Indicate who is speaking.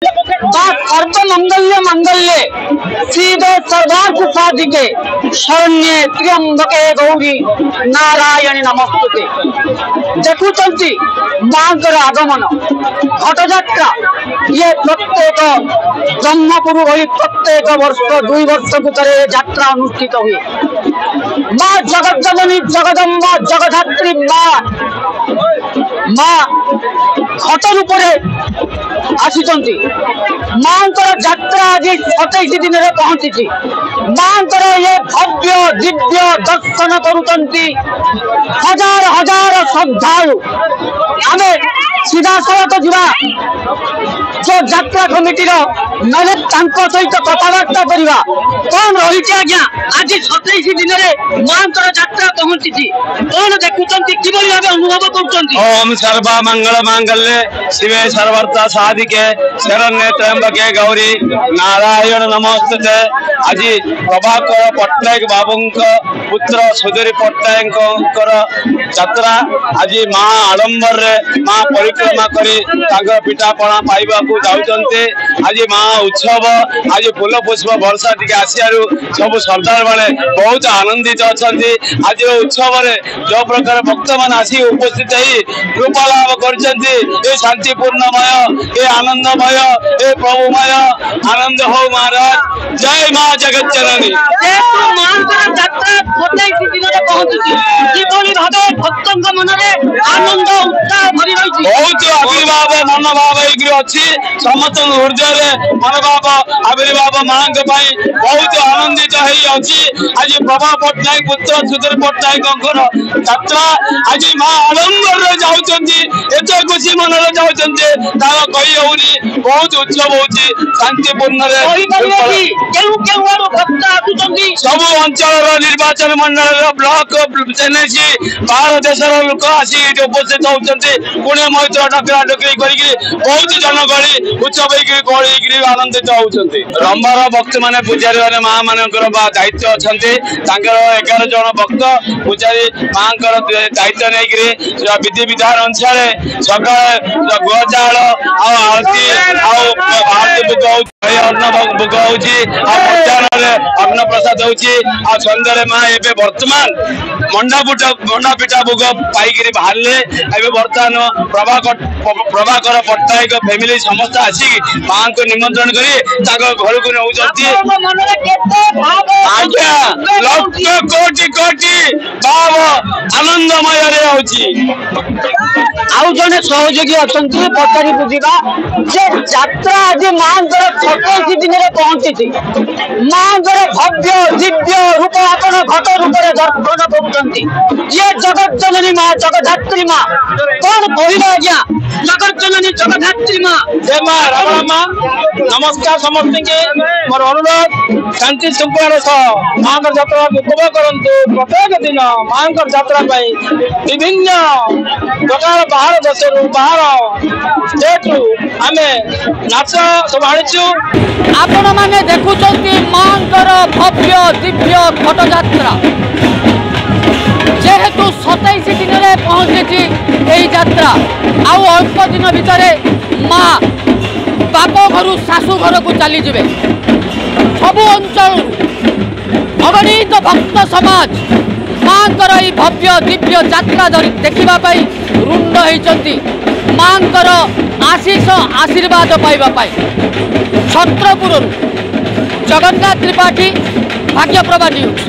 Speaker 1: सर्वमंगल्य मंगल्ये शिवे सर्वार्थ साधिके शरण्ये त्र्यंबके गौरी नारायणी नमस्तुते। देखुचंती मांकर आगमन घटयात्रा ये प्रत्येक ब्रह्मपुर भली प्रत्येक वर्ष 2 वर्ष भितर यात्रा अनुष्ठित हुए। माँ जगज्जननी जगदम्बा जगधात्री माँ घट रूप आसी मांकर यात्रा आज 27 दिन में पहुंची। मांकर ये भव्य दिव्य दर्शन करुचंती हजार हजार श्रद्धालु। आम सीधा सड़क जा जो यात्रा कमिटी मैंने सहित कथबार्ता करवा कौन रही आज्ञा आज 27 दिन में मांकर यात्रा पहुंची कौन देखुं किभली भाव अनुभव कर।
Speaker 2: ओम सर्व मंगल मांगल्ये शिवे सर्वार्थ साधिके शरण्ये त्र्यंबके गौरी नारायण नमस्तुते। आज प्रभाकर पट्टनायक बाबू पुत्र सुधीर पट्टनायक यात्रा आज माँ आडंबर माँ परिक्रमा कर पिठापणा पाइबा जाऊँचे। आज माँ उत्सव आज फूल पुष्प वर्षा टी आसियारू सब श्रद्धा मैंने बहुत आनंदित अच्छा। आज उत्सव जो प्रकार भक्त मान आसी उपस्थित कृपा लाभ कर शांतिपूर्णमय ये आनंदमय ये प्रभुमय आनंद हो महाराज। जय माँ जगत जननी। बहुत आविर्भाव मनोभाव अच्छी समस्त हृदय मनोभाव आविर्भाव माँ बहुत आनंदित अच्छी। आज प्रभा पट्टनायक पुत्र सुधीर पट्टनायक यात्रा आज माँ आडंबर जाऊँगी एत खुशी मन जाऊँगे कही होनी बहुत उत्सव हो शांतिपूर्ण सब अंचल निर्वाचन मंडल ब्लॉक बाहर देशर लोक आसी उपस्थित होती पुणे मैत्र डकरा डकरी कर बहुत जनगहली उत्सव गहली आनंदित होती। रंबार भक्त मैंने पूजारी मैंने माँ मान दायित्व अच्छा 11 जन भक्त पूजारी माँ दायित्व नहीं विधि विधान अनुसार सकाल गुह चाउल आरती आरती भोग अन्न भोग होने अन्न प्रसाद हो सन्धार माँ ए बर्तमान मंडा पिठा भोग पाई बाहर बर्तमान प्रभाकर पट्टनायक फैमिली समस्त आसिक माँ को निमंत्रण कर घर को नौकरी आज्ञा लक्ष कोटि कोटि भाव आनंदमय
Speaker 1: आउ जने सहयोगी अच्छा पचारि बुझा यात्रा आज माँ 27 दिन में पहुंची। माँ भव्य दिव्य रूप आप घट रूप दर्शन कर ये जगत जननी माँ जगधात्री माँ कौन कहला आज्ञा जगत जननी जगधात्री माँ जय माँ रमण माँ। नमस्कार समस्त के मोर अनुरोध शांति श्रृंखला सह माँ यात्रा उपभोग करूँ। प्रत्येक दिन माँ यात्रा विभिन्न प्रकार बाहर देश बाहर स्टेट आम नाच सब आनीचु
Speaker 3: आपण माने देखुचंती मांकर भव्य दिव्य घट यात्रा जेहेतु 27 दिन में पहुंची यही यात्रा आउ अल्प दिन भितर माँ बाप घर शाशु घर को चली जाए। सबु अंचल अगणित भक्त समाज मांकर यह भव्य दिव्य यात्रा देखापी रुंड होती मांकर आशीष आशीर्वाद पाइबा छत्रपुर जगन्नाथ त्रिपाठी भाग्यप्रभा न्यूज।